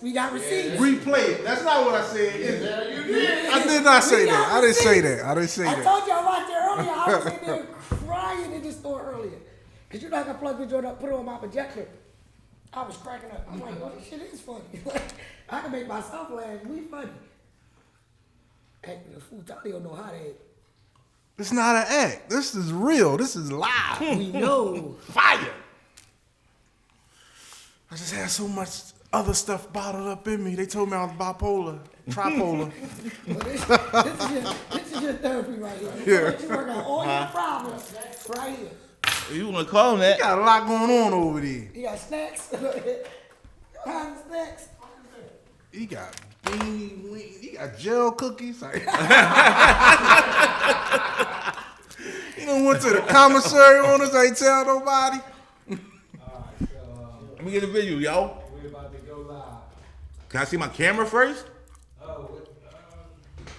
We got receipts. Replay it. That's not what I said. Is it? Yeah, you did. I did not say that. I didn't say receipts. that. I didn't say I that. told you I watched it earlier. I was in there crying in the store earlier. Because you know I can plug the joint up, put it on my projector. I was cracking up. I'm like, oh, this shit is funny. Like, I can make myself laugh. We funny. Acting a fool. Tali don't know how to act. It's not an act. This is real. This is live. We know. Fire. I just had so much other stuff bottled up in me. They told me I was bipolar, tripolar. Well, this is your therapy right here. Yeah. You work out all your problems right here. You want to call him that? You got a lot going on over there. You got snacks? Kind of snacks? He got beanie wings. He got gel cookies. He done went to the commissary on us. Ain't tell nobody. Let me get a video, yo. We're about to go live. Can I see my camera first? Oh,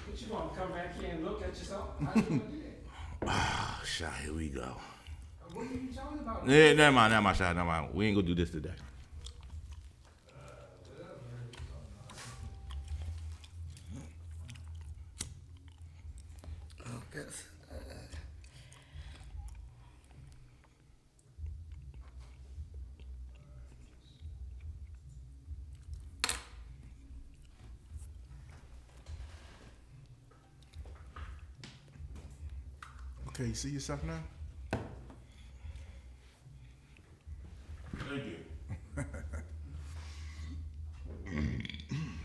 what you want to come back here and look at yourself? How you gonna do that? Oh, shot, here we go. What are you talking about? Yeah, never mind, shot, never mind. We ain't gonna do this today. Oh, yes. Okay, you see yourself now? Thank you.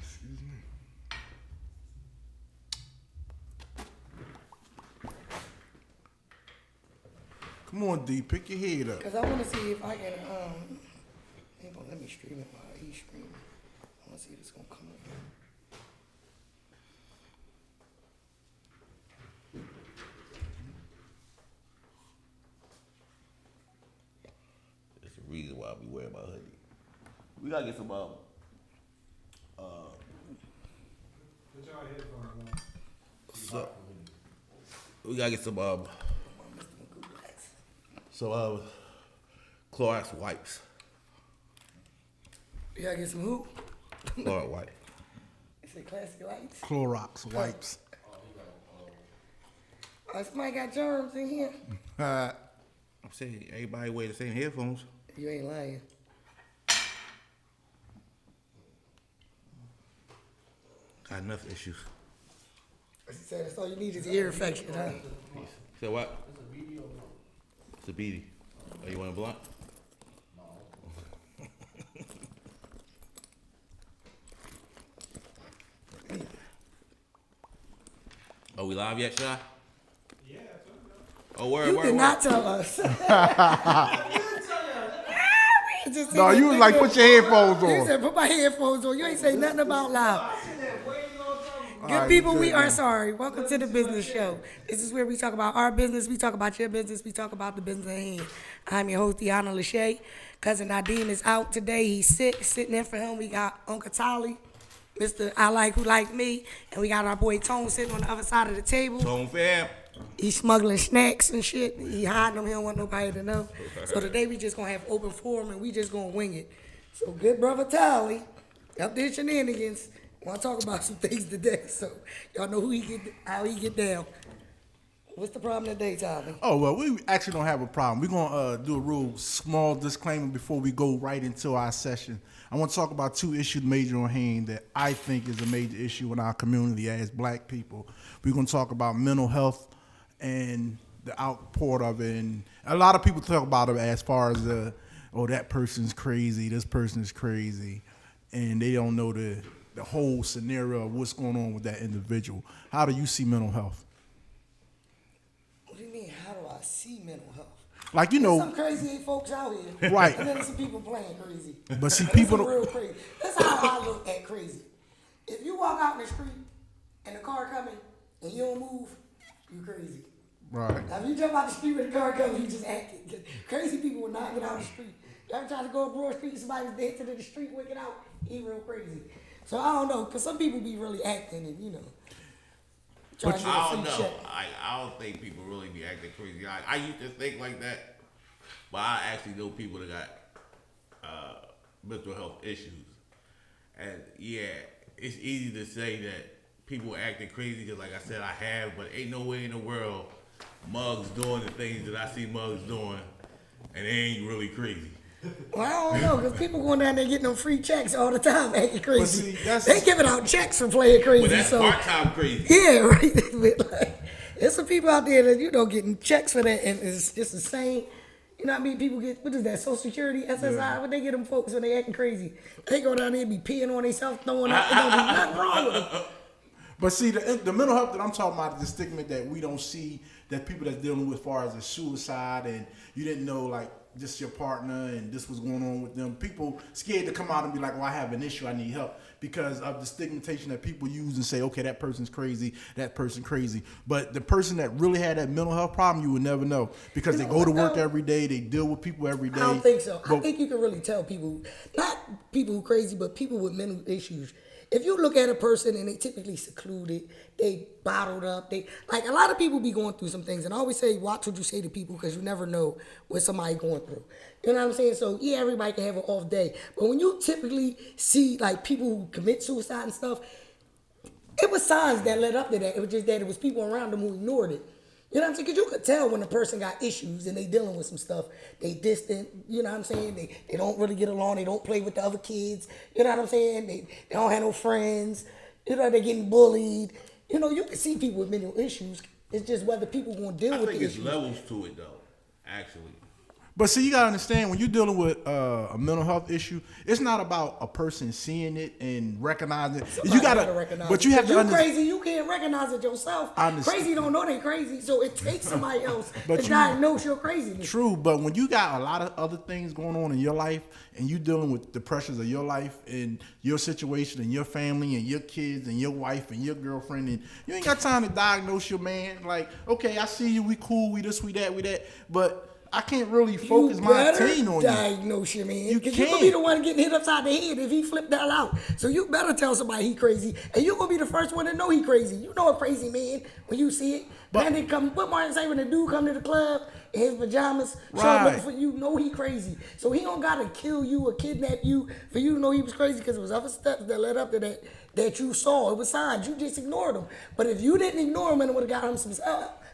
Excuse me. Come on, D, pick your head up. Because I want to see if I can, hang on, let me stream it while he's streaming. I want to see if it's going to come up. That's the reason why we wear my hoodie. We gotta get some Put your headphones on. so, we gotta get some Clorox wipes. You got to get some who? Clorox wipe. It's a classic lights. Clorox wipes. Somebody got germs in here. I'm saying everybody wear the same headphones. You ain't lying. Got enough issues. She said that's all you need is ear infection, huh? So what? It's a beanie. Oh, you want a blunt? Are we live yet, Shy? Yeah, Oh, word, You word, did word. not tell us. No, you was like, put your headphones You on. said, put my headphones on. You ain't say nothing about loud. Good Alright, people, good, we are man. sorry. Welcome to the Business Show. This is where we talk about our business, we talk about your business, we talk about the business at hand. I'm your host, Deanna Lachey. Cousin Nadeem is out today. He's sick. Sitting in for him, we got Uncle Tolly, Mr. I Like Who Like Me, and we got our boy Tone sitting on the other side of the table. Tone fam. He's smuggling snacks and shit. He hiding them. He don't want nobody to know. So today we just gonna have open forum and we just gonna wing it. So good brother Tally, up there shenanigans. Want to talk about some things today. So y'all know how he get down. What's the problem today, Tally? Oh, well, we actually don't have a problem. We're going to do a real small disclaimer before we go right into our session. I want to talk about two issues major on hand that I think is a major issue in our community as black people. We're going to talk about mental health and the output of it. And a lot of people talk about it as far as that person's crazy, this person is crazy, and they don't know the whole scenario of what's going on with that individual. How do you see mental health? What do you mean? How do I see mental health? Like, you There's know, some crazy folks out here, Right. And then there's some people playing crazy. But see, And people there's some don't- real crazy. That's how I look at crazy. If you walk out in the street and the car coming and you don't move, you crazy. right. Now, if you jump out the street with a car coming, you just acting. Crazy people will not get out the street. You ever try to go up Broad Street and somebody was dancing in the street, wicked out? He real crazy. So I don't know, because some people be really acting and, trying to get a I don't free know. check. I don't think people really be acting crazy. I used to think like that, but I actually know people that got mental health issues. And yeah, it's easy to say that people acting crazy because, like I said, I have, but ain't no way in the world Muggs doing the things that I see Muggs doing, and they ain't really crazy. Well, I don't know, because people going down there getting them free checks all the time acting crazy. see, They giving out checks for playing crazy. But that's so part-time crazy. yeah, right. But like, there's some people out there that getting checks for that, and it's just the same. You know what I mean? People get, what is that, Social Security, SSI, what they get them folks when they acting crazy. They go down there and be peeing on themselves, throwing up, and don't do nothing wrong with them. But see, the mental health that I'm talking about is the stigma that we don't see that people that's dealing with as far as a suicide and you didn't know, like, just your partner and this was going on with them. People scared to come out and be like, well, I have an issue, I need help, because of the stigmatization that people use and say, okay, that person's crazy, that person crazy. But the person that really had that mental health problem, you would never know, because they go to work every day, they deal with people every day. I don't think so. But I think you can really tell people, not people who crazy, but people with mental issues. If you look at a person and they typically secluded, they bottled up, they like a lot of people be going through some things, and I always say, watch what you say to people, because you never know what somebody going through. You know what I'm saying? So yeah, everybody can have an off day, but when you typically see like people who commit suicide and stuff, it was signs that led up to that. It was just that it was people around them who ignored it. You know what I'm saying? Because you could tell when a person got issues and they dealing with some stuff. They distant, you know what I'm saying? They don't really get along. They don't play with the other kids. You know what I'm saying? They don't have no friends. You know, they're getting bullied. You know, you can see people with mental issues. It's just whether people going to deal with the issues. I think it's levels to it, though, actually. But see, you gotta understand, when you're dealing with a mental health issue, it's not about a person seeing it and recognizing it. Somebody You gotta recognize but it. you have to You understand. crazy, you can't recognize it yourself. I understand. Crazy don't know they crazy, so it takes somebody else But to you- diagnose your craziness. True, but when you got a lot of other things going on in your life and you dealing with the pressures of your life and your situation and your family and your kids and your wife and your girlfriend, and you ain't got time to diagnose your man. Like, okay, I see you, we cool, we this, we that, but I can't really focus my attention on you. Diagnose your man. You Because you're can't. gonna be the one getting hit upside the head if he flipped that out. So you better tell somebody he crazy, and you're gonna be the first one to know he crazy. You know a crazy man when you see it. But- Then they come. What Martin say when the dude come to the club in his pajamas, show up Right. looking for you, know he crazy. So he don't gotta kill you or kidnap you for you to know he was crazy, because it was other steps that led up to that you saw. It was signs. You just ignored them. But if you didn't ignore him and it would have got him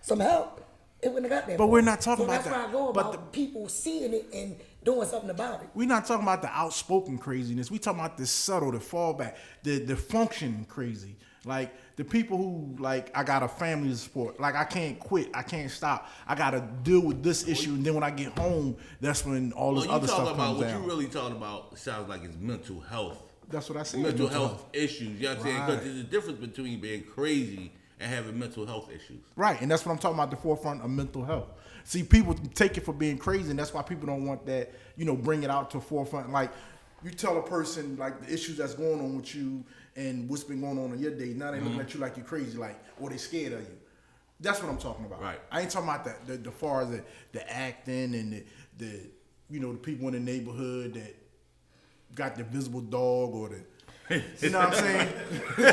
some help, it wouldn't have got there. But we're not talking so about that's that. where I go But about people seeing it and doing something about it. We're not talking about the outspoken craziness. We talking about the subtle, the fallback, the function crazy. Like the people who like, I got a family to support. Like I can't quit. I can't stop. I got to deal with this issue. And then when I get home, that's when all this other stuff comes What down. you really talking about sounds like it's mental health. That's what I said. Mental health issues. You know what I'm saying? Right. Because there's a difference between being crazy and having mental health issues. Right, and that's what I'm talking about, the forefront of mental health. See, people take it for being crazy, and that's why people don't want that, bring it out to the forefront. Like, you tell a person, like, the issues that's going on with you and what's been going on in your day, now they looking at you like you're crazy, like, or they scared of you. That's what I'm talking about. Right. I ain't talking about that, the far as the acting and the the people in the neighborhood that got the visible dog or the, you know what I'm saying? You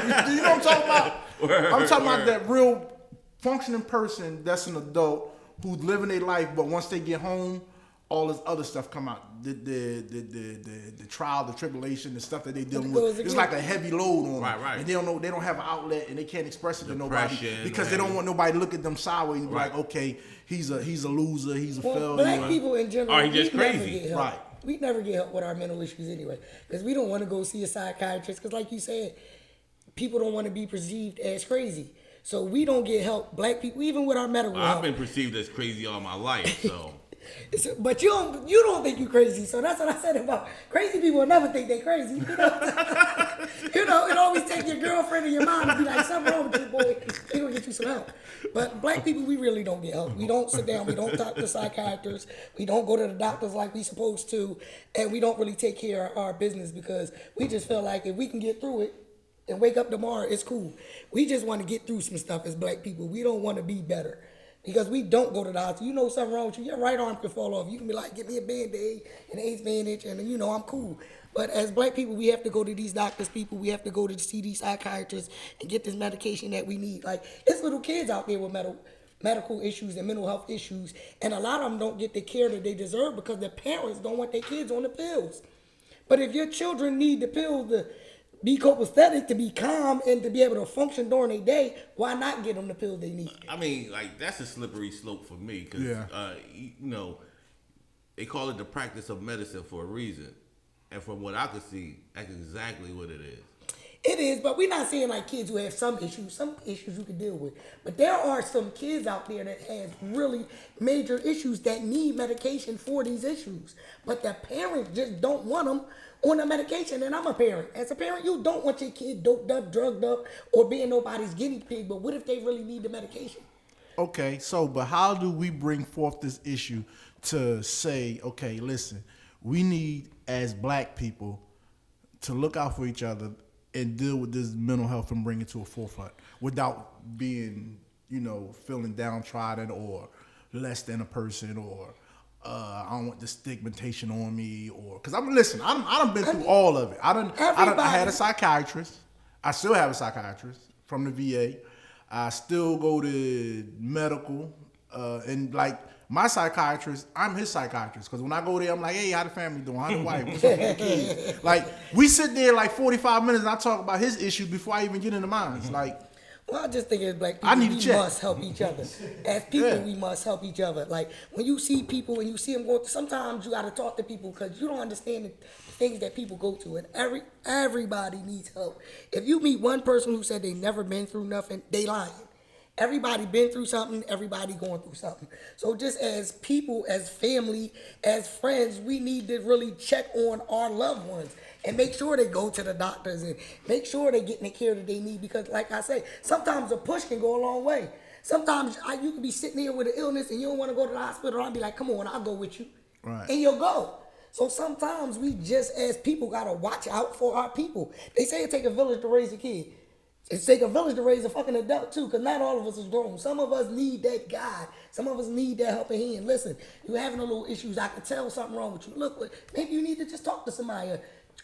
know what I'm talking about? I'm talking about that real functioning person that's an adult who's living their life, but once they get home, all this other stuff come out. The trial, the tribulation, the stuff that they dealing with. It's like a heavy load on them. Right. And they don't know, they don't have an outlet and they can't express it to nobody Depression, because they don't want nobody to look at them sideways and be like, okay, he's a loser, he's a failure. Black people in general, Or he just we never crazy. get help. Right. We never get help with our mental issues anyway, because we don't want to go see a psychiatrist, because like you said, people don't want to be perceived as crazy. So we don't get help. Black people, even with our medical help. I've been perceived as crazy all my life, so. But you don't think you crazy, so that's what I said about crazy people will never think they crazy. It always take your girlfriend or your mom to be like, something wrong with you, boy. They gonna get you some help. But black people, we really don't get help. We don't sit down. We don't talk to psychiatrists. We don't go to the doctors like we supposed to, and we don't really take care of our business because we just feel like if we can get through it and wake up tomorrow, it's cool. We just want to get through some stuff as black people. We don't want to be better. Because we don't go to the doctor. You know something wrong with you, your right arm can fall off. You can be like, give me a Band-Aid and an ace bandage, and I'm cool. But as black people, we have to go to these doctors, people. We have to go to see these psychiatrists and get this medication that we need. Like, there's little kids out there with medical issues and mental health issues, and a lot of them don't get the care that they deserve because their parents don't want their kids on the pills. But if your children need the pills be copacetic, to be calm, and to be able to function during their day, why not get them the pills they need? I mean, like, that's a slippery slope for me because, you know, they call it the practice of medicine for a reason. And from what I can see, that's exactly what it is. It is, but we're not saying like kids who have some issues you can deal with. But there are some kids out there that have really major issues that need medication for these issues. But the parents just don't want them on the medication. And I'm a parent. As a parent, you don't want your kid doped up, drugged up, or being nobody's guinea pig. But what if they really need the medication? Okay, so, but how do we bring forth this issue to say, okay, listen, we need, as black people, to look out for each other and deal with this mental health and bring it to a forefront without being, you know, feeling downtrodden or less than a person, or I don't want the stigmatization on me, or because I done been through all of it. I had a psychiatrist. I still have a psychiatrist from the VA. I still go to medical, and like my psychiatrist, I'm his psychiatrist. Because when I go there, I'm like, hey, how the family doing? How the wife? What's up with the kids? Like, we sit there like 45 minutes and I talk about his issues before I even get into mine. It's like, well, I just think as black I people, need we to check. must help each other. As people, we must help each other. Like, when you see people and you see them go through, sometimes you got to talk to people because you don't understand the things that people go through. And everybody needs help. If you meet one person who said they never been through nothing, they lying. Everybody been through something, everybody going through something. So just as people, as family, as friends, we need to really check on our loved ones and make sure they go to the doctors and make sure they're getting the care that they need. Because like I say, sometimes a push can go a long way. Sometimes you can be sitting here with an illness and you don't want to go to the hospital. I'll be like, come on, I'll go with you. Right. And you'll go. So sometimes we just as people got to watch out for our people. They say it take a village to raise a kid. It take a village to raise a fucking adult too, because not all of us is grown. Some of us need that guide. Some of us need that helping hand. Listen, you having a little issues, I can tell something wrong with you. Look, maybe you need to just talk to somebody.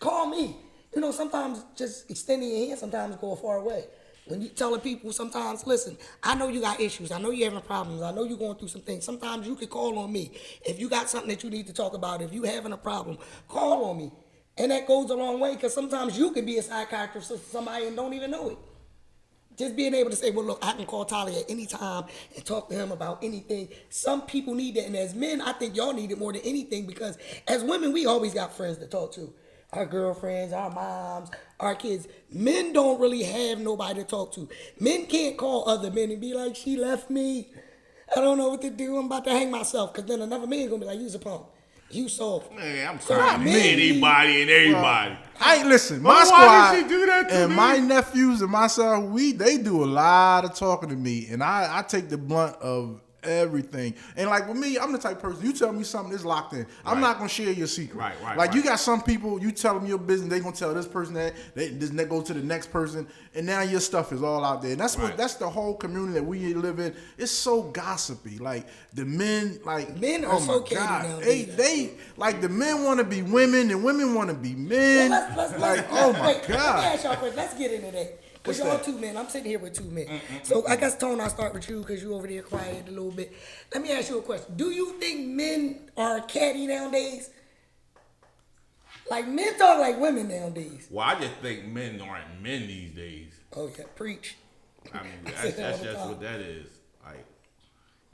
Call me. You know, sometimes just extending your hand sometimes go a far way. When you telling people sometimes, listen, I know you got issues. I know you're having problems. I know you're going through some things. Sometimes you can call on me. If you got something that you need to talk about, if you having a problem, call on me. And that goes a long way because sometimes you could be a psychiatrist to somebody and don't even know it. Just being able to say, well, look, I can call Tyler at any time and talk to him about anything. Some people need that. And as men, I think y'all need it more than anything because as women, we always got friends to talk to. Our girlfriends, our moms, our kids. Men don't really have nobody to talk to. Men can't call other men and be like, she left me. I don't know what to do. I'm about to hang myself. Because then another man going to be like, you's a punk. You soft. Man, I'm trying to anybody and everybody. I ain't listen. My Why squad did she do that to and me? my nephews and myself, they do a lot of talking to me, and I take the blunt of everything. And like with me, I'm the type of person, you tell me something that's locked in, I'm not gonna share your secret. Like you got some people, you tell them your business, they gonna tell this person that, they go to the next person, and now your stuff is all out there. And that's that's the whole community that we live in. It's so gossipy. Like the men, like men are so catty nowadays. They like the men want to be women and women want to be men. Well, let's like oh my wait, god. Let me ask y'all a question. Let's get into that. Because y'all two men. I'm sitting here with two men. So I guess, Tone, I'll start with you because you over there quiet a little bit. Let me ask you a question. Do you think men are catty nowadays? Like men talk like women nowadays. Well, I just think men aren't men these days. Oh, yeah. Preach. I mean, that's just what that is. Like,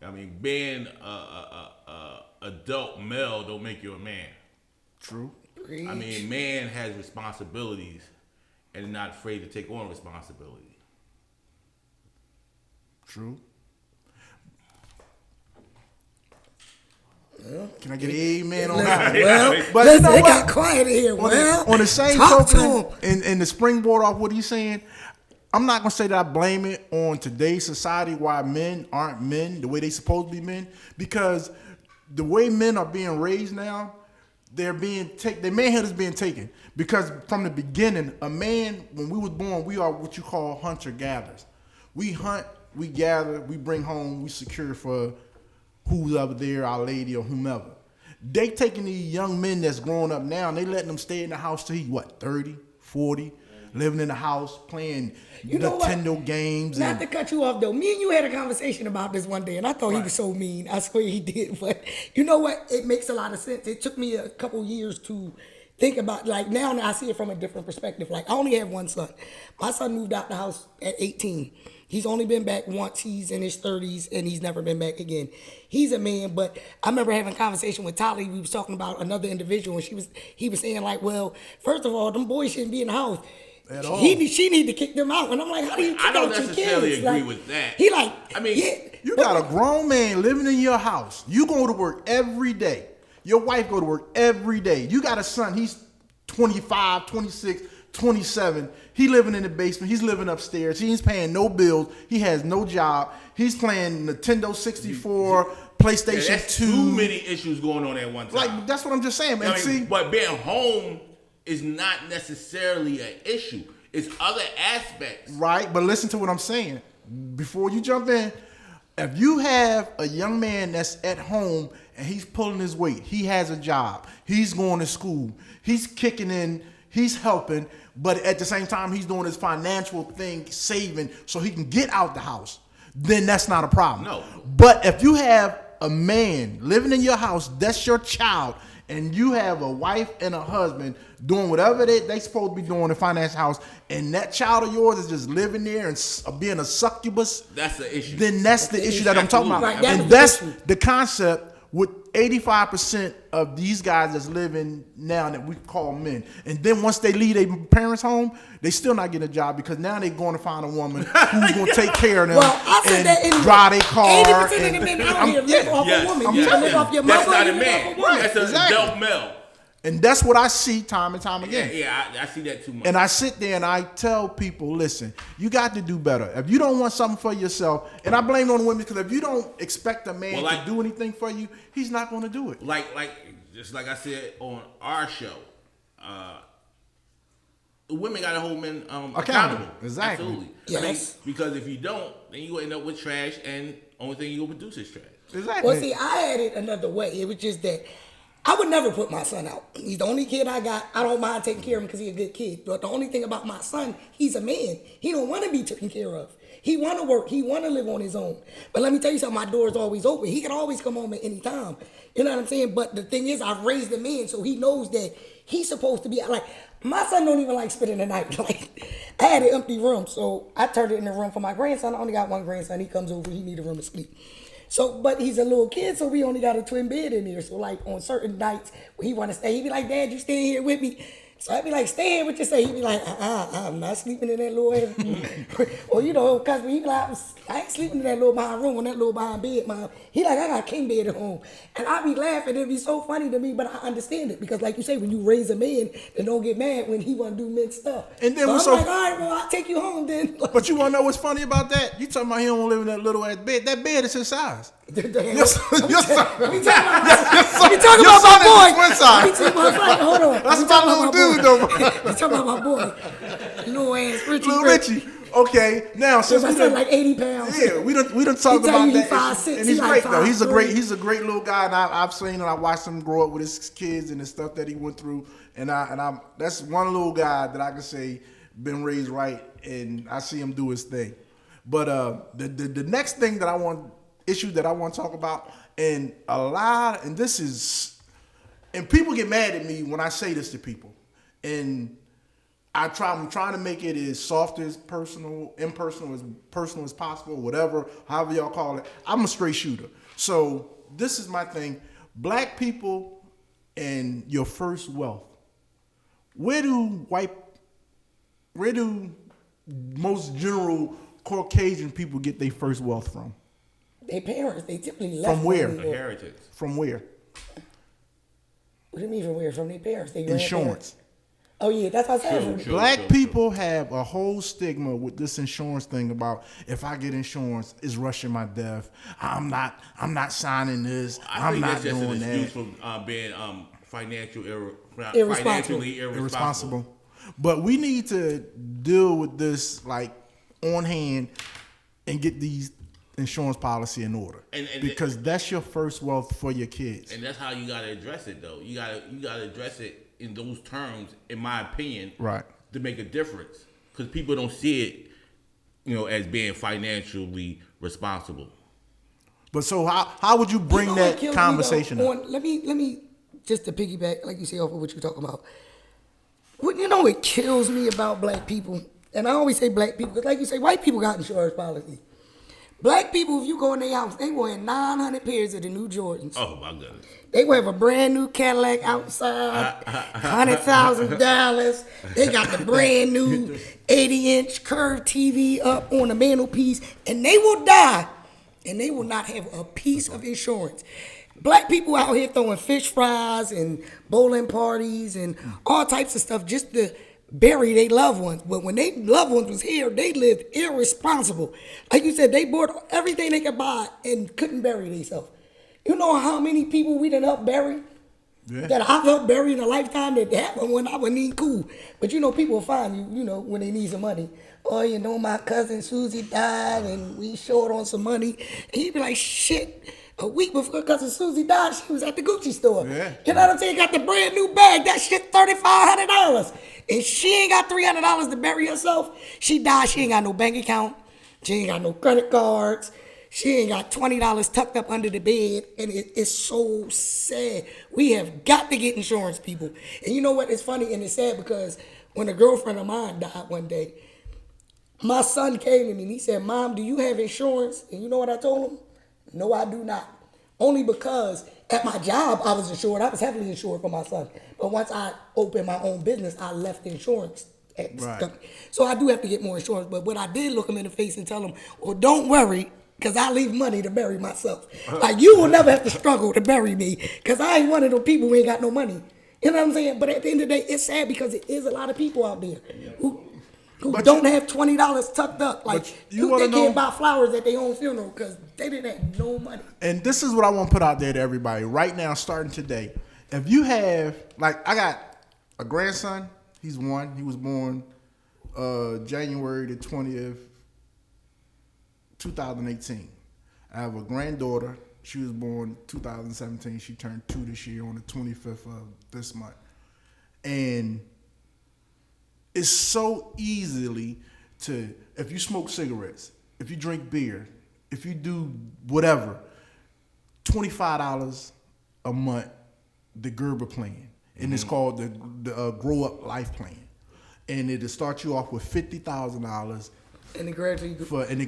I mean, being a adult male don't make you a man. True. Preach. I mean, man has responsibilities and not afraid to take on responsibility. True. Well, can I get an amen on that? Well, but listen, you know it what? got quiet in here. On the same talk to token, him. in the springboard off what he's saying, I'm not gonna say that I blame it on today's society why men aren't men the way they supposed to be men, because the way men are being raised now, their manhood is being taken. Because from the beginning, a man, when we was born, we are what you call hunter-gatherers. We hunt, we gather, we bring home, we secure for who's up there, our lady or whomever. They taking these young men that's growing up now and they letting them stay in the house till he, 30, 40, living in the house, playing Nintendo games. Not to cut you off though, me and you had a conversation about this one day and I thought he was so mean. I swear he did. But you know what? It makes a lot of sense. It took me a couple years to think about, like, now I see it from a different perspective. Like, I only have one son. My son moved out the house at 18. He's only been back once. He's in his 30s, and he's never been back again. He's a man, but I remember having a conversation with Tali. We was talking about another individual, and he was saying, like, well, first of all, them boys shouldn't be in the house. At all. She need to kick them out. And I'm like, how do you kick I don't out your necessarily kids? agree Like, with that. He like, I mean, yeah, You but- got a grown man living in your house. You go to work every day. Your wife go to work every day. You got a son. He's 25, 26, 27. He living in the basement. He's living upstairs. He's paying no bills. He has no job. He's playing Nintendo 64, PlayStation that's 2. too many issues going on at one time. Like, that's what I'm just saying, man. I mean, See, but being home is not necessarily an issue. It's other aspects. right, but listen to what I'm saying. Before you jump in, if you have a young man that's at home and he's pulling his weight, he has a job, he's going to school, he's kicking in, he's helping, but at the same time he's doing his financial thing, saving so he can get out the house, then that's not a problem. No. But if you have a man living in your house, that's your child, and you have a wife and a husband doing whatever they supposed to be doing in the finance house, and that child of yours is just living there and being a succubus, That's the issue. then that's the issue that I'm talking about. Right, that's And the that's issue. the concept with 85% of these guys that's living now that we call men. And then once they leave their parents' home, they still not getting a job because now they're going to find a woman who's going to take care of them Well, I said and that in drive their car. 80% of the men out here live yeah, off yes, a woman. I'm You telling live you. off your That's mother, not you a live man. off a woman. That's an Exactly. adult male. And that's what I see time and time again. Yeah, I see that too much. And I sit there and I tell people, listen, you got to do better. If you don't want something for yourself, and I blame it on the women because if you don't expect a man Well, to do anything for you, he's not going to do it. just like I said on our show, women got to hold men accountable. Exactly. Absolutely. Yes. I mean, because if you don't, then you will end up with trash, and only thing you will produce is trash. Exactly. Well, see, I had it another way. It was just that I would never put my son out. He's the only kid I got. I don't mind taking care of him because he's a good kid. But the only thing about my son, he's a man. He don't want to be taken care of. He want to work. He want to live on his own. But let me tell you something. My door is always open. He can always come home at any time. You know what I'm saying? But the thing is, I've raised a man, so he knows that he's supposed to be like. My son don't even like spending the night. Like, I had an empty room, so I turned it in a room for my grandson. I only got one grandson. He comes over. He need a room to sleep. So, but he's a little kid, so we only got a twin bed in here. So, like, on certain nights when he want to stay, he be like, Dad, you staying here with me? So I'd be like, stay here, what you say? He'd be like, I'm not sleeping in that little ass. Or, you know, because he be like, I ain't sleeping in that little behind room, on that little behind bed, Mom. He like, I got a king bed at home. And I be laughing, it'd be so funny to me, but I understand it. Because like you say, when you raise a man, then don't get mad when he want to do men stuff. And then so I'm so- like, all right, well, I'll take you home then. But you want to know what's funny about that? You talking about he don't live in that little ass bed. That bed is his size. Your son- Let me your talk son about my is boy. twin size. Let me talk about my hold on. That's Let me my talk little about dude, boy. though. Let's talk about my boy. Little ass Richie. Little Richie. Okay, now since My we son done, like 80 pounds. yeah, we done talked He tell about you he that, 5'6", and he he's like great though. He's a 5'3". great little guy, and I've seen and I watched him grow up with his kids and the stuff that he went through, and I'm that's one little guy that I can say been raised right, and I see him do his thing. But the next thing that I want to talk about, and this is, and people get mad at me when I say this to people, and I'm trying to make it as soft as impersonal as possible, whatever, however y'all call it. I'm a straight shooter. So this is my thing. Black people and your first wealth. Where do most general Caucasian people get their first wealth from? Their parents, they typically left. From where? money or- Inheritance. From where? What do you mean from where? From their parents? Their grandparents? Insurance. Oh yeah, that's what I said. True. Black people have a whole stigma with this insurance thing about if I get insurance, it's rushing my death. I'm not signing this. I I'm think not that's just doing an that. excuse for being Irresponsible. financially irresponsible. Irresponsible. But we need to deal with this like on hand and get these insurance policy in order. And because that's your first wealth for your kids. And that's how you gotta address it, though. You gotta address it in those terms, in my opinion, Right. to make a difference. Because people don't see it, as being financially responsible. But so how would you bring You know what that kills me, though? conversation up? Let me just to piggyback, like you say, off of what you're talking about. Well, you know what kills me about black people? And I always say black people, because like you say, white people got insurance policy. Black people, if you go in their house, they will have 900 pairs of the new Jordans. Oh my goodness. They will have a brand new Cadillac outside, $100,000. They got the brand new 80-inch curved TV up on the mantelpiece, and they will die, and they will not have a piece of insurance. Black people out here throwing fish fries and bowling parties and all types of stuff just to bury their loved ones. But when their loved ones was here, they lived irresponsible. Like you said, they bought everything they could buy and couldn't bury themselves. You know how many people we done helped bury? Yeah. That I've helped bury in a lifetime that happened when I wasn't even cool. But you know, people will find you, you know, when they need some money. Oh, you know, my cousin Susie died and we short on some money. And he'd be like, shit. A week before cousin Susie died, she was at the Gucci store. Yeah. You know what I'm saying? Got the brand new bag. That shit $3,500. And she ain't got $300 to bury herself. She died. She ain't got no bank account. She ain't got no credit cards. She ain't got $20 tucked up under the bed. And it's so sad. We have got to get insurance, people. And you know what? It's funny and it's sad because when a girlfriend of mine died one day, my son came to me and he said, Mom, do you have insurance? And you know what I told him? No, I do not. Only because at my job, I was insured. I was heavily insured for my son. But once I opened my own business, I left the insurance. Right. So I do have to get more insurance. But what I did look him in the face and tell him, well, don't worry, because I leave money to bury myself. Like, you will never have to struggle to bury me, because I ain't one of those people who ain't got no money. You know what I'm saying? But at the end of the day, it's sad because it is a lot of people out there who don't have $20 tucked up. Like, they can't buy flowers at their own funeral because they didn't have no money. And this is what I want to put out there to everybody right now, starting today. If you have, like, I got a grandson. He's one. He was born January the 20th, 2018. I have a granddaughter. She was born 2017. She turned 2 this year on the 25th of this month. And it's so easily to, if you smoke cigarettes, if you drink beer, if you do whatever, $25 a month, the Gerber plan. And it's called the Grow Up Life Plan. And it'll start you off with $50,000. And it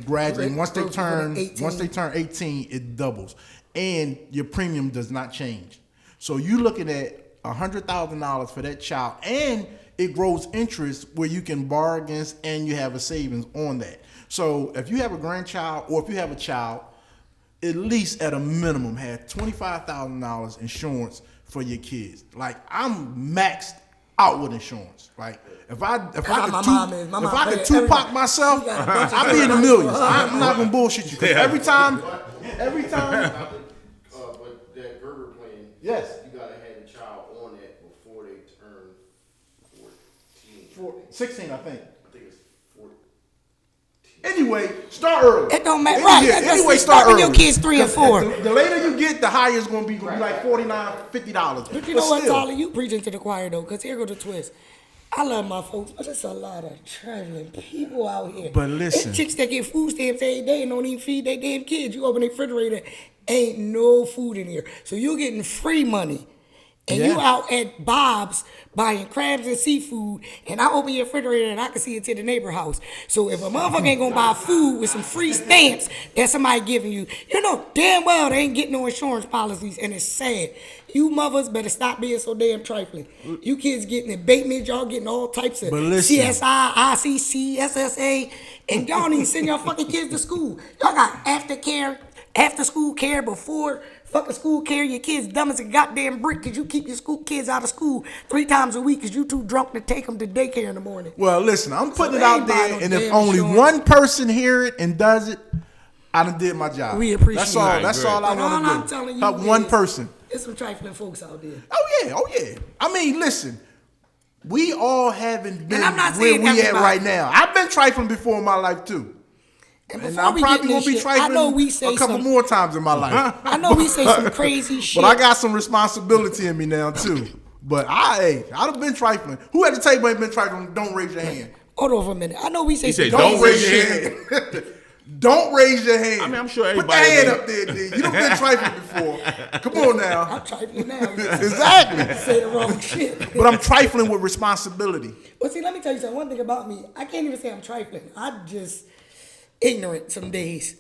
gradually, once they turn 18, it doubles. And your premium does not change. So you're looking at $100,000 for that child, and it grows interest where you can borrow against and you have a savings on that. So if you have a grandchild or if you have a child, at least at a minimum have $25,000 insurance for your kids. Like, I'm maxed out with insurance. Like, if I could Tupac myself, I'd be in the millions. I'm not gonna bullshit you. Cause every time. But that Gerber plan, yes, you gotta have the child on that before they turn 14. 16, I think. I think it's 14. Anyway, start early. It don't matter. Right. Anyway, start early. Your kids 3 or 4. The later you get, the higher it's gonna be like $49, $50. But you know what, Tyler? You preaching to the choir though, because here go the twist. I love my folks, but there's a lot of traveling people out here. But listen. There's chicks that get food stamps every day and don't even feed their damn kids. You open the refrigerator, ain't no food in here. So you're getting free money. And you out at Bob's buying crabs and seafood, and I open your refrigerator and I can see it to the neighbor house. So if a motherfucker ain't gonna buy food with some free stamps that somebody giving you, you know damn well they ain't getting no insurance policies, and it's sad. You mothers better stop being so damn trifling. You kids getting abatement, y'all getting all types of CSI, ICC, SSA, and y'all don't even send y'all fucking kids to school. Y'all got after school care before fucking school care. Your kids dumb as a goddamn brick because you keep your school kids out of school 3 times a week because you too drunk to take them to daycare in the morning. Well, listen, I'm putting it out there, and if only one person hear it and does it, I done did my job. We appreciate it. That's all I want to do. I'm telling you, help one person. There's some trifling folks out there. Oh yeah. I mean, listen, we all haven't been where we at right now. I've been trifling before in my life too. And I'm probably going to be trifling a couple more times in my life. I know we say some crazy shit. But I got some responsibility in me now, too. But I'd have been trifling. Who at the table ain't been trifling? Don't raise your hand. Hold on for a minute. I know we say don't raise your hand. Don't raise your hand. I mean, I'm sure Put the everybody hand think- up there, D. You done been trifling before. Come on now. I'm trifling now. Exactly. Say the wrong shit. But I'm trifling with responsibility. Well, see, let me tell you something. One thing about me, I can't even say I'm trifling. I'm just ignorant some days.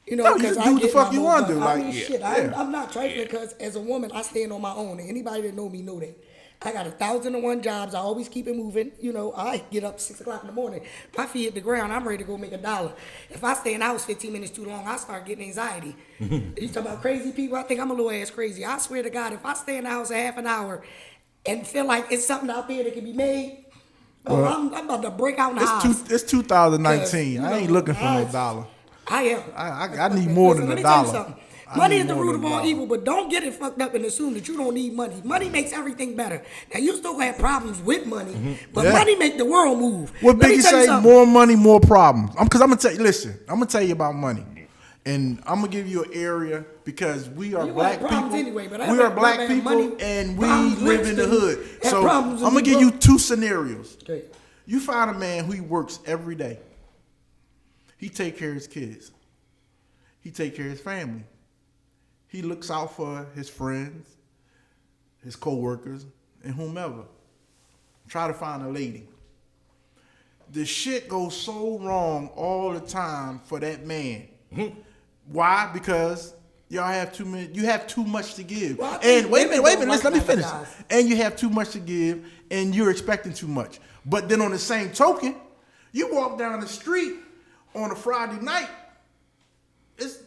You know, No, you because just I do what the get fuck my you move wanna on. do, I like, mean, yeah, shit, yeah. I'm not trifling because as a woman, I stand on my own. And anybody that know me know that. I got 1,001 jobs. I always keep it moving. You know, I get up 6 o'clock in the morning. My feet hit the ground. I'm ready to go make $1. If I stay in the house 15 minutes too long, I start getting anxiety. You talk about crazy people? I think I'm a little ass crazy. I swear to God, if I stay in the house a half an hour and feel like it's something out there that can be made, I'm about to break out in the house. It's 2019. You I ain't know, looking for no dollar. I am. I need more than let a me tell you dollar. something. I Money need is the more root than of a all dollar. evil, but don't get it fucked up and assume that you don't need money. Money makes everything better. Now you still have problems with money, but Yeah. money make the world move. What Let me Biggie tell you say? something. More money, more problems. Because I'm gonna tell you. Listen, I'm gonna tell you about money, and I'm gonna give you an area because we are You black have problems people. anyway, but we are black have people, money, and we problems live rich in the than hood. have So I'm problems and gonna be give you broke. two scenarios. Okay. You find a man who works every day. He take care of his kids. He take care of his family. He looks out for his friends, his co-workers, and whomever. Try to find a lady. The shit goes so wrong all the time for that man. Why? Because y'all have too many. You have too much to give. Well, I think And wait a minute. women Listen, don't let me like finish. guys. And you have too much to give, and you're expecting too much. But then on the same token, you walk down the street on a Friday night. It's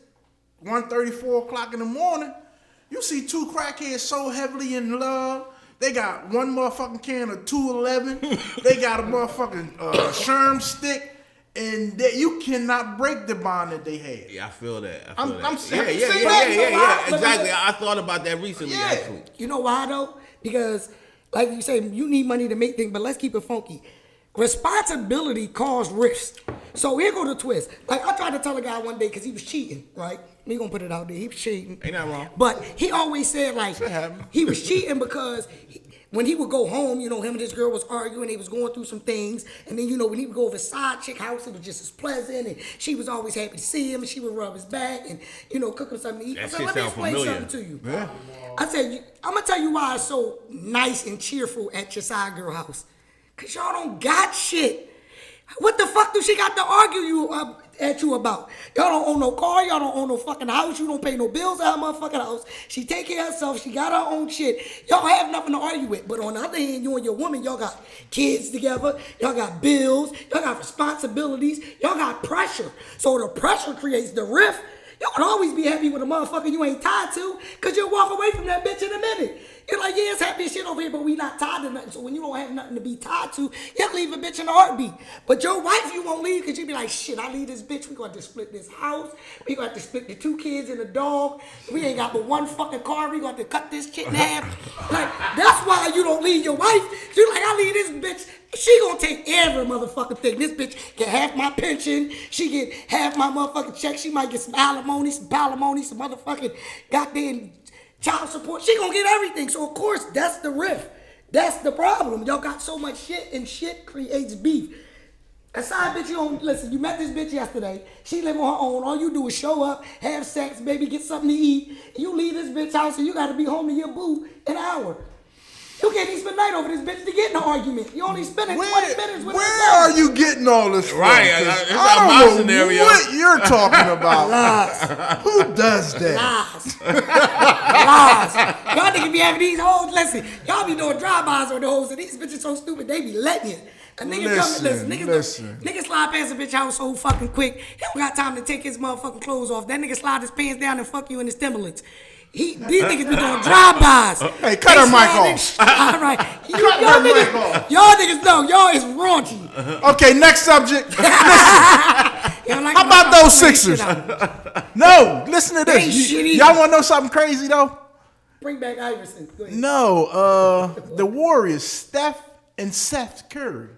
1:30, 4 o'clock in the morning. You see two crackheads so heavily in love. They got one motherfucking can of 211. They got a motherfucking sherm stick, and you cannot break the bond that they had. Yeah, I feel that. I'm saying- yeah, saying yeah, that, yeah, you know yeah, why? yeah. Exactly. I thought about that recently, Yeah. actually. You know why though? Because, like you say, you need money to make things, but let's keep it funky. Responsibility causes risks. So here go the twist. Like I tried to tell a guy one day because he was cheating, right? We gonna put it out there. He was cheating. Ain't nothing wrong. But he always said like Shit happen. he was cheating because when he would go home, you know, him and his girl was arguing. They was going through some things, and then you know when he would go over his side chick house, it was just as pleasant, and she was always happy to see him, and she would rub his back and you know cook him something to eat. That I said, shit let me sound explain familiar. something to you. Yeah. I said, I'm gonna tell you why it's so nice and cheerful at your side girl house. Cause y'all don't got shit. What the fuck do she got to argue at you about? Y'all don't own no car, y'all don't own no fucking house, you don't pay no bills at her motherfucking house. She take care of herself, she got her own shit. Y'all have nothing to argue with. But on the other hand, you and your woman, y'all got kids together, y'all got bills, y'all got responsibilities, y'all got pressure. So the pressure creates the rift. Y'all would always be happy with a motherfucker you ain't tied to, cause you'll walk away from that bitch in a minute. You're like, yeah, it's happy as shit over here, but we not tied to nothing. So when you don't have nothing to be tied to, you'll leave a bitch in a heartbeat. But your wife, you won't leave because you be like, shit, I leave this bitch. We gonna have to split this house. We gonna have to split the 2 kids and the dog. We ain't got but 1 fucking car. We gonna have to cut this shit in half. Like, that's why you don't leave your wife. You're like, I leave this bitch. She gonna take every motherfucking thing. This bitch get half my pension. She get half my motherfucking check. She might get some alimony, some motherfucking goddamn child support. She gonna get everything. So of course that's the rift. That's the problem. Y'all got so much shit, and shit creates beef. A side bitch, you don't listen. You met this bitch yesterday. She live on her own. All you do is show up, have sex, baby, get something to eat. You leave this bitch house and you gotta be home to your boo in an hour. You can't even spend the night over this bitch to get in an argument. You only spending 20 minutes with Where her. are you getting all this from? Right, 'Cause it's I not don't my know scenario. what you're talking about. Lies. Who does that? Lies. Lies. Y'all niggas be having these hoes. Listen, y'all be doing drive-bys on the hoes, and these bitches so stupid, they be letting you. A nigga Listen, listen. Nigga slide past a bitch house so fucking quick, he don't got time to take his motherfucking clothes off. That nigga slide his pants down and fuck you in his Timberlands. These niggas be doing drive-bys. Hey, cut her mic off. All right. Cut her mic off. Y'all niggas know, y'all is raunchy. Okay, next subject. Y'all like How about those bring Sixers? shit out. No, listen to They ain't this. shit Y'all either. want to know something crazy though? Bring back Iverson. Go ahead. No, the Warriors, Steph and Seth Curry.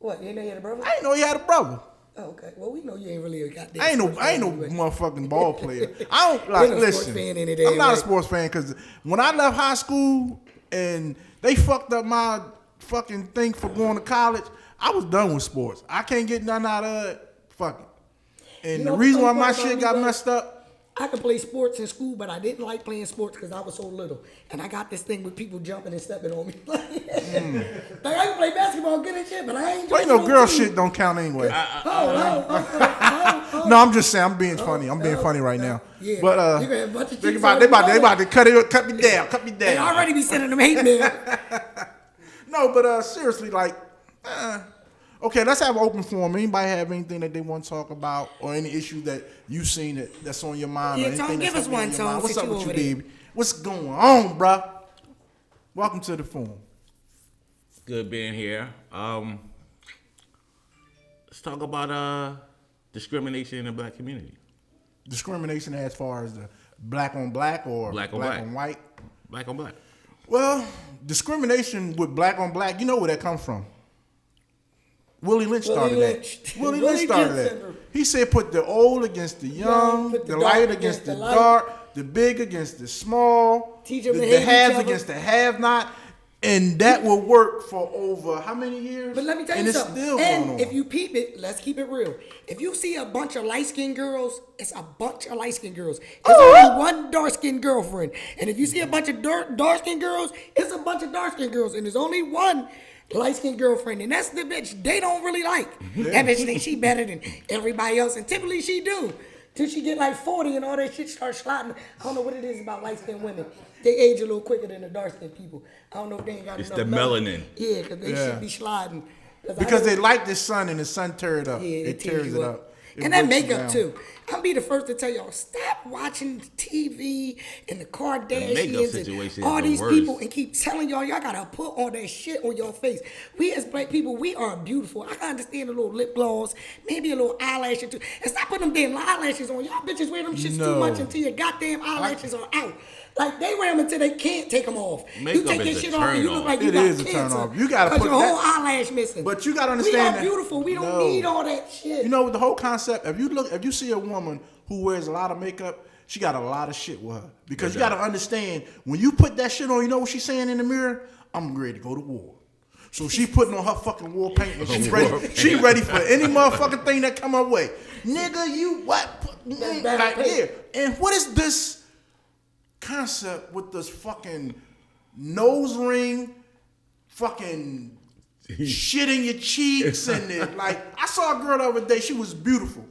What, you ain't know you had a brother? I didn't know he had a brother. Oh, okay. Well, we know you ain't really a goddamn. I ain't no sports fan motherfucking ball player. I don't You like ain't no sports listen. fan any day, I'm not a right? sports fan because when I left high school and they fucked up my fucking thing for going to college, I was done with sports. I can't get nothing out of it. Fuck it. And You the know reason why funny my part about shit me got was, messed up, I could play sports in school, but I didn't like playing sports because I was so little. And I got this thing with people jumping and stepping on me. Like I can play basketball good and shit, but I ain't well, you jumping know, girl on team. shit don't count anyway. Oh. No, I'm just saying, I'm being funny. I'm being funny right now. Yeah. But You got a bunch of they chicks about already to cut me down. They already be sending them hate mail. No, but seriously, like, okay, let's have an open forum. Anybody have anything that they want to talk about, or any issue that you've seen that's on your mind? Yeah, or anything Tone, that's give us been on one, your Tone, mind? What's since up you with you, over there. baby? What's going on, bruh? Welcome to the forum. Good being here. Let's talk about discrimination in the black community. Discrimination as far as the black on black or Black on on white? Black on black. Well, discrimination with black on black, you know where that comes from. Willie Lynch started that. Willie Lynch started that. He said put the old against the young, put the the dark light against against the the light. dark, the big against the small, Teach 'em to the hate each haves other. against the have-not. And that will work for over how many years? But let me tell and you it's something. still going on. And if you peep it, let's keep it real. If you see a bunch of light-skinned girls, it's a bunch of light-skinned girls. There's only one dark-skinned girlfriend. And if you see a bunch of dark-skinned girls, it's a bunch of dark-skinned girls. And there's only one light-skinned girlfriend. And that's the bitch they don't really like. That bitch thinks she better than everybody else. And typically she do. Till she get like 40 and all that shit starts sliding. I don't know what it is about light-skinned women. They age a little quicker than the dark-skinned people. I don't know if they ain't got It's enough the melanin. Yeah, because they should be sliding. because they like the sun and the sun tear it up. Yeah, it tears it up. It And that breaks you makeup down. too. I'll be the first to tell y'all, stop watching TV and the Kardashians makeup and situation all is the these worst. people and keep telling y'all gotta put all that shit on your face. We as black people, we are beautiful. I can understand a little lip gloss, maybe a little eyelash or two. And stop putting them damn eyelashes on. Y'all bitches wear them shits too No. much until your goddamn eyelashes are out. Like they wear them until they can't take them off. You Makeup take is your a shit off and you turn look off. like you It got is a cancer. turn off. You gotta 'cause put your whole that- eyelash missing. But you gotta We understand are that- beautiful. We don't No. need all that shit. You know the whole concept. If you see a woman who wears a lot of makeup, she got a lot of shit with her. Because you got to understand when you put that shit on, you know what she's saying in the mirror? I'm ready to go to war. So she putting on her fucking war paint and she's ready. She ready for any motherfucking thing that come her way. Nigga, you what? That's bad Like, paint. yeah. And what is this concept with this fucking nose ring, fucking shit in your cheeks and it, like I saw a girl the other day. She was beautiful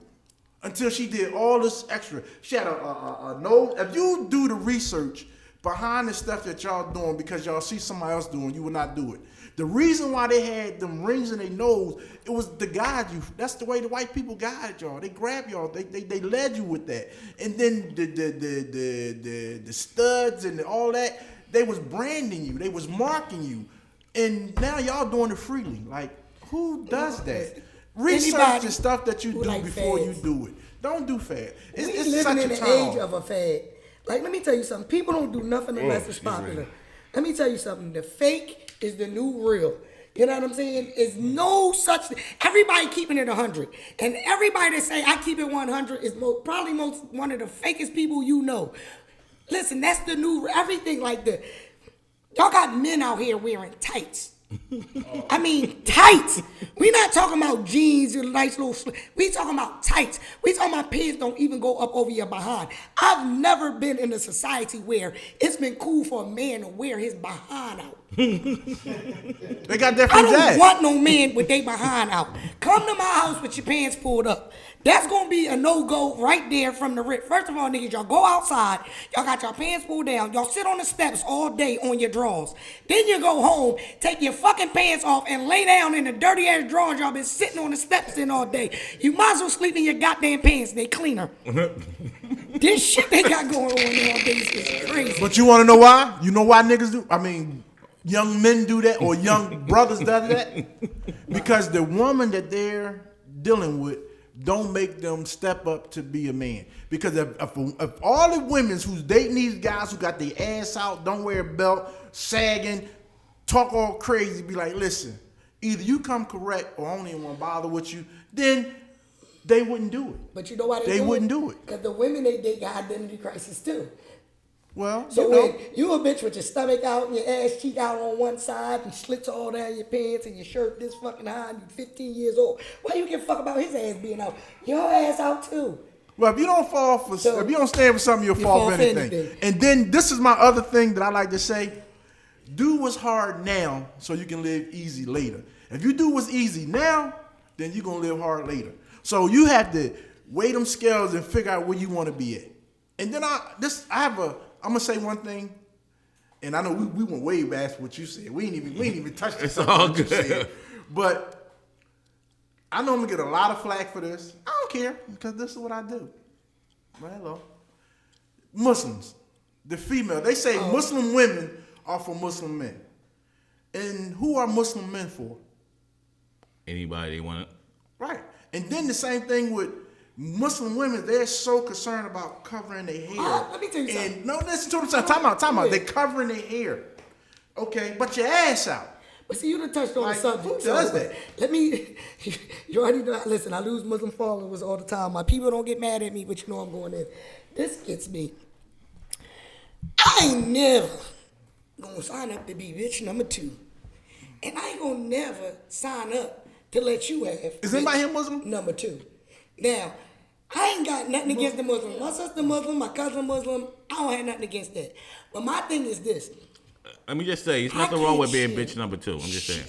until she did all this extra. She had a nose. If you do the research behind the stuff that y'all doing because y'all see somebody else doing, you will not do it. The reason why they had them rings in their nose, it was to guide you. That's the way the white people guided y'all. They grabbed y'all. They led you with that. And then the studs and all that, they was branding you. They was marking you. And now y'all doing it freely. Like, who does that? Research Anybody the stuff that you who do like before fads. you do it. Don't do fad. We It's living such in a the turn age off. of a fad. Like, let me tell you something. People don't do nothing unless it's popular. Let me tell you something. The fake is the new real. You know what I'm saying? It's no such thing. Everybody keeping it 100. And everybody that say, I keep it 100 is probably one of the fakest people you know. Listen, that's the new, everything like the, y'all got men out here wearing tights. I mean, tights. We not talking about jeans and nice little. We talking about tights. We talking about pants don't even go up over your behind. I've never been in a society where it's been cool for a man to wear his behind out. They got I different don't jazz. want no man with their behind out. Come to my house with your pants pulled up. That's gonna be a no-go right there from the rip. First of all, niggas, y'all go outside. Y'all got your pants pulled down. Y'all sit on the steps all day on your drawers. Then you go home, take your fucking pants off, and lay down in the dirty ass drawers y'all been sitting on the steps in all day. You might as well sleep in your goddamn pants. They cleaner. This shit they got going on nowadays is crazy. But you want to know why? You know why niggas do? I mean, young men do that or young brothers do that? Because the woman that they're dealing with don't make them step up to be a man. Because if all the women who's dating these guys who got their ass out, don't wear a belt, sagging, talk all crazy, be like, listen, either you come correct or I don't even want to bother with you, then they wouldn't do it. But you know why They wouldn't do it. Because the women, they got identity crisis too. Well, So you know, when you a bitch with your stomach out and your ass cheek out on one side and slits all down your pants and your shirt this fucking high and you 15 years old, why you give a fuck about his ass being out? Your ass out too. well, if you don't fall for, So, if you don't stand for something, you'll you fall for anything. And then this is my other thing that I like to say: do what's hard now, so you can live easy later. If you do what's easy now, then you're gonna live hard later. So you have to weigh them scales and figure out where you want to be at. And then I'm gonna say one thing, and I know we went way past what you said. We ain't even touched It's something all what you good. said. But I know I'm gonna get a lot of flack for this. I don't care because this is what I do. Well, hello. Muslims, the female, they say Muslim women are for Muslim men. And who are Muslim men for? Anybody they want. Right. And then the same thing with Muslim women, they're so concerned about covering their hair. Let me tell you something. And no, listen to what I'm saying. Time out. They're covering their hair. Okay, but your ass out. But see, you done touched on Like, the subject. who does that? Let me, you already know, listen, I lose Muslim followers all the time. My people don't get mad at me, but you know I'm going in. This gets me. I ain't never gonna sign up to be bitch number 2. And I ain't gonna never sign up to let you have Is bitch anybody here Muslim? number 2. Now, I ain't got nothing against the Muslim. My sister Muslim, my cousin Muslim. I don't have nothing against that. But my thing is this. Let me just say, there's nothing I wrong with can't being shit. bitch number 2. I'm just saying.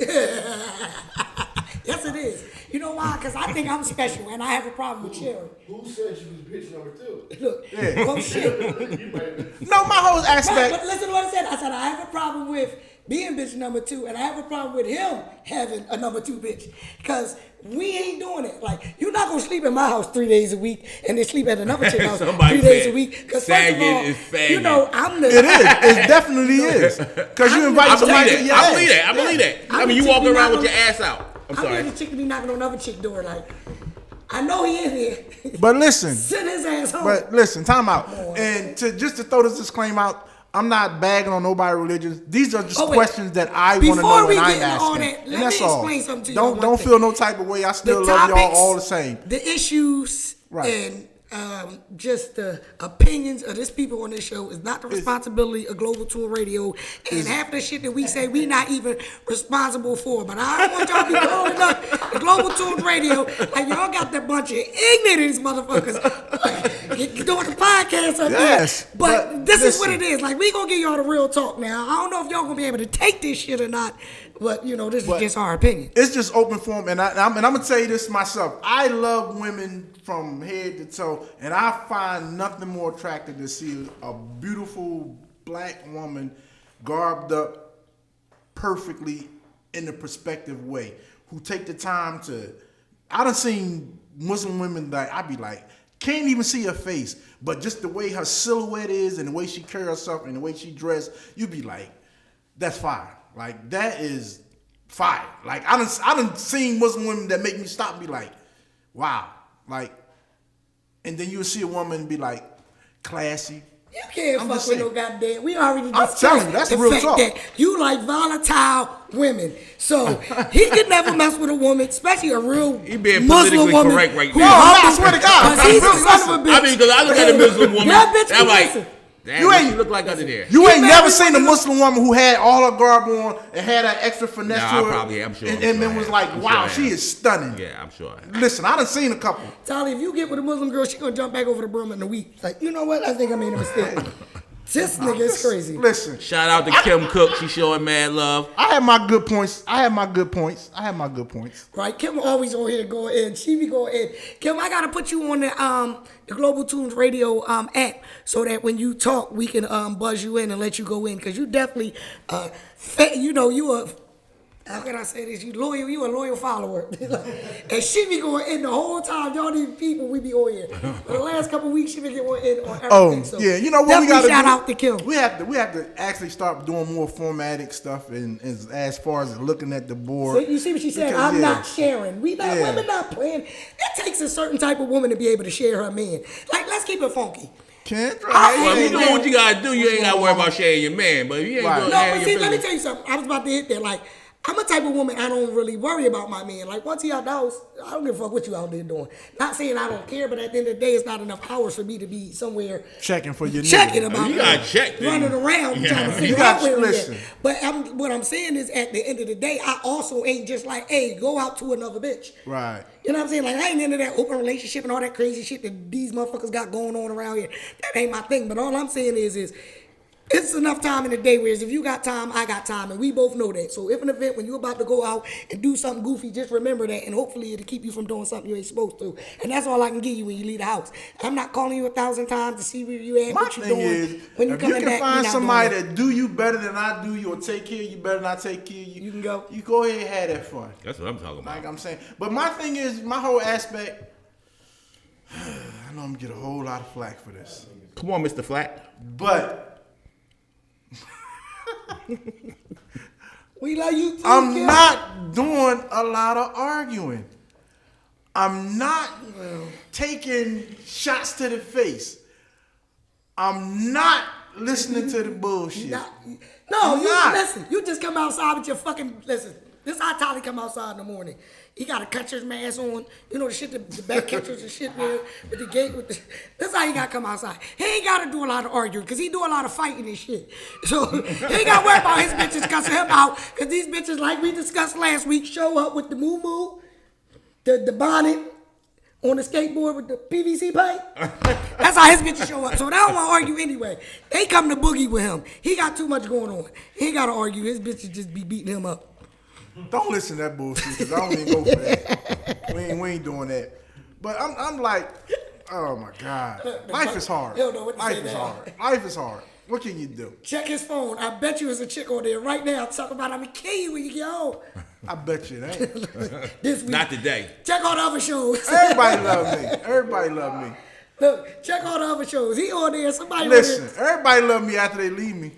Yes, it is. You know why? Because I think I'm special and I have a problem with sharing. Who said you was bitch number 2? Look, oh shit. No, my whole Right, aspect. but listen to what I said. I said I have a problem with being bitch number 2, and I have a problem with him having a number 2 bitch. Because we ain't doing it. Like, you're not gonna sleep in my house 3 days a week and then sleep at another chick's house Somebody 3 days said a week. Because first of sagging all, is fagging. you know, I'm the It is. It definitely is. Because you invite I somebody believe to that. your I ass. believe that. I believe that. I'm I mean, the you walk chick around be with your knocking- ass out. I'm I'm sorry. the chick to be knocking on another chick door. Like, I know he in here. But listen, Send his ass home. But listen, time out. on. And just to throw this disclaimer out, I'm not bagging on nobody's religion. These are just Oh, wait. questions that I want to Before know we and I'm get into all asking. that, And let that's me all. explain something to y'all. Don't feel no type of way. I still love y'all all the same. The issues Right. and just the opinions of this people on this show is not the responsibility of Global Tool Radio, and half the shit that we say we not even responsible for. But I don't want y'all to be calling up the Global Tool Radio like y'all got that bunch of ignorance motherfuckers doing the podcast up Yes, there. but But this is what listen. it is. Like, we gonna give y'all the real talk now. I don't know if y'all gonna be able to take this shit or not, but you know, this is just our opinion. It's just open form, and I'm gonna tell you this myself. I love women from head to toe, and I find nothing more attractive to see a beautiful black woman garbed up perfectly in a perspective way, who take the time to. I done seen Muslim women that I be like, can't even see her face, but just the way her silhouette is and the way she carry herself and the way she dress, you be like, that's fire. Like, that is fire. Like, I done seen Muslim women that make me stop and be like, wow. Like, and then you'll see a woman be like, classy. You can't I'm fuck just with saying. no goddamn. We already I'm discussed telling you, that's the real fact talk. that you like volatile women. So he could never mess with a woman, especially a real He being Muslim politically woman. correct right who now. No, humble, I swear to God. Because he's a Listen, son of a bitch. I mean, because I look at a Muslim woman, That bitch and I'm can like, listen. damn, You what ain't- she look like under there. You ain't You never married seen a one of Muslim woman who had all her garb on and had that extra finesse Nah, to I her. probably have, I'm sure, And, I'm sure then I was have. like, I'm wow, sure I she have. is stunning. Yeah, I'm sure. Listen, I done seen a couple. Tolly, if you get with a Muslim girl, she gonna jump back over the broom in a week. Like, you know what? I think I made a mistake. This nigga is crazy. Listen, Shout out to Kim Cook. She showing mad love. I have my good points. Right, Kim always on here going in. She be going in. Kim, I gotta put you on the Global Tunes Radio app so that when you talk, we can buzz you in and let you go in because you definitely, you a. How can I say this? You a loyal follower. And she be going in the whole time. Y'all these people, we be on here. For the last couple weeks, she been going in on everything. Oh, so yeah. You know what we got to do? shout out to Kim. We have to actually start doing more formatic stuff and as far as looking at the board. So you see what she said? Because, I'm yeah. not sharing. Women not playing. It takes a certain type of woman to be able to share her man. Like, let's keep it funky. Kendra, Well, if hey, you doing what you gotta do, you ain't gotta worry about sharing your man. But if you ain't Right. gonna No, have but your see, let me business. tell you something. I was about to hit that. Like, I'm a type of woman, I don't really worry about my man. Like, once he out the house, I don't give a fuck what you out there doing. Not saying I don't care, but at the end of the day, it's not enough hours for me to be somewhere Checking for your checking nigga. about You gotta check, then. running around trying to figure got out where you, he listen. at. But what I'm saying is, at the end of the day, I also ain't just like, hey, go out to another bitch. Right. You know what I'm saying? Like, I ain't into that open relationship and all that crazy shit that these motherfuckers got going on around here. That ain't my thing. But all I'm saying is it's enough time in the day, whereas if you got time, I got time, and we both know that. So if an event, when you're about to go out and do something goofy, just remember that, and hopefully it'll keep you from doing something you ain't supposed to. And that's all I can give you when you leave the house. I'm not calling you 1,000 times to see where you at, My what you thing doing. is, When you if you coming can back, find we not somebody doing that do you better than I do you or take care of you better than I take care of you, You can go. You go ahead and have that fun. That's what I'm talking about. Like I'm saying. But my thing is, my whole aspect, I know I'm gonna get a whole lot of flack for this. Come on, Mr. Flat. But We love you too. I'm Kim. not doing a lot of arguing. I'm not taking shots to the face. I'm not listening to the bullshit. No, I'm you not. listen. You just come outside with your fucking listen. This is how Tyler come outside in the morning. He got a catcher's mask on. You know the shit, the back catchers and shit with the gate with the. This how he got to come outside. He ain't got to do a lot of arguing because he do a lot of fighting and shit. So he ain't got to worry about his bitches cussing him out because these bitches, like we discussed last week, show up with the moo the bonnet on the skateboard with the PVC pipe. That's how his bitches show up. So they don't want to argue anyway. They come to boogie with him. He got too much going on. He ain't got to argue. His bitches just be beating him up. Don't listen to that bullshit because I don't even go for that. We ain't doing that. But I'm like, oh my God. Life is hard. He don't know what to say Life is now. hard. Life is hard. What can you do? Check his phone. I bet you there's a chick on there right now talking about I'm gonna kill you when you get home. I bet you it ain't. This week. Not today. Check all the other shows. Everybody love me. Everybody love me. Look, check all the other shows. He on there. Somebody Listen, on everybody love me after they leave me.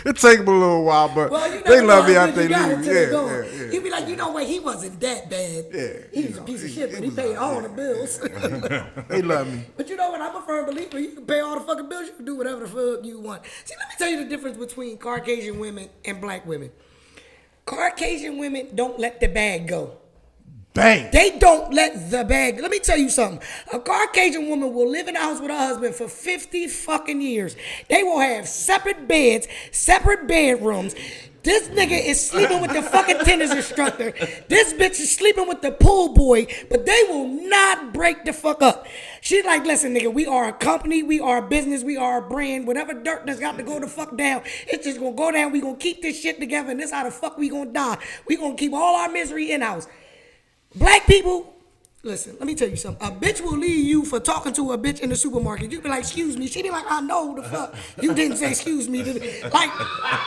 It take them a little while, but Well, you they never love know me how after good they you got leave me. until they Yeah, go. yeah. He'd be like, you know what? He wasn't that bad. Yeah, He was a piece of shit, but he was paid all all the bills. They love me. But you know what? I'm a firm believer. You can pay all the fucking bills. You can do whatever the fuck you want. See, let me tell you the difference between Caucasian women and black women. Caucasian women don't let the bag go. Bang. They don't let the bag. Let me tell you something. A Caucasian woman will live in the house with her husband for 50 fucking years. They will have separate beds, separate bedrooms. This nigga is sleeping with the fucking tennis instructor. This bitch is sleeping with the pool boy, but they will not break the fuck up. She's like, listen, nigga, we are a company, we are a business, we are a brand. Whatever dirt that's got to go the fuck down, it's just gonna go down. We gonna keep this shit together, and this how the fuck we gonna die. We gonna keep all our misery in-house. Black people, listen, let me tell you something. A bitch will leave you for talking to a bitch in the supermarket. You be like, excuse me. She be like, I know the fuck. You didn't say excuse me. Like,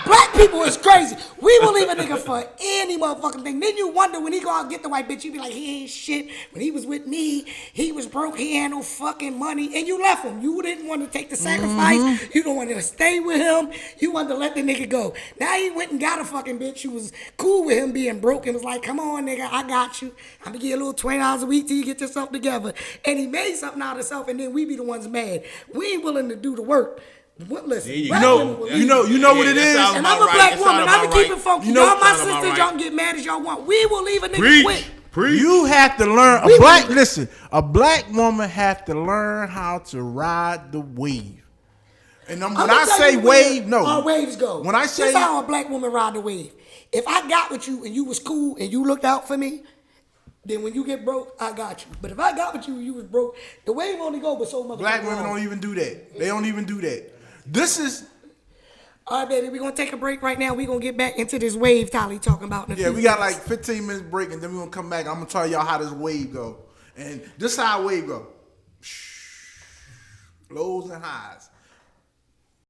black people is crazy. We will leave a nigga for any motherfucking thing. Then you wonder when he go out and get the white bitch, you be like, he ain't shit. When he was with me, he was broke. He had no fucking money. And you left him. You didn't want to take the sacrifice. You don't want to stay with him. You wanted to let the nigga go. Now he went and got a fucking bitch who was cool with him being broke and was like, come on, nigga, I got you. I'm going to give you a little $20 a week till you get yourself together. And he made something out of himself, and then we be the ones mad. We ain't willing to do the work. What, listen, You black know- women will You leave. know what it that is? sounds And about I'm a right. black That woman. sound I'm about gonna keep right. it funky. You know- Y'all my Sound about sisters, right. y'all can get mad as y'all want. We will leave a nigga Preach. quick. Preach. You have to learn. We A black will- listen. A black woman have to learn how to ride the wave. And when I'ma I tell say you where wave, no. our waves go. When I This say how a black woman ride the wave. If I got with you and you was cool and you looked out for me, then when you get broke, I got you. But if I got with you and you was broke, the wave only go but so much. black women don't even do that. They don't even do that. This is All right, baby, we're gonna take a break right now. We're gonna get back into this wave Tally talking about. In a yeah. few We got minutes. like 15 minutes break, and then we're gonna come back. I'm gonna tell y'all how this wave go, and this how a wave go. Lows and highs.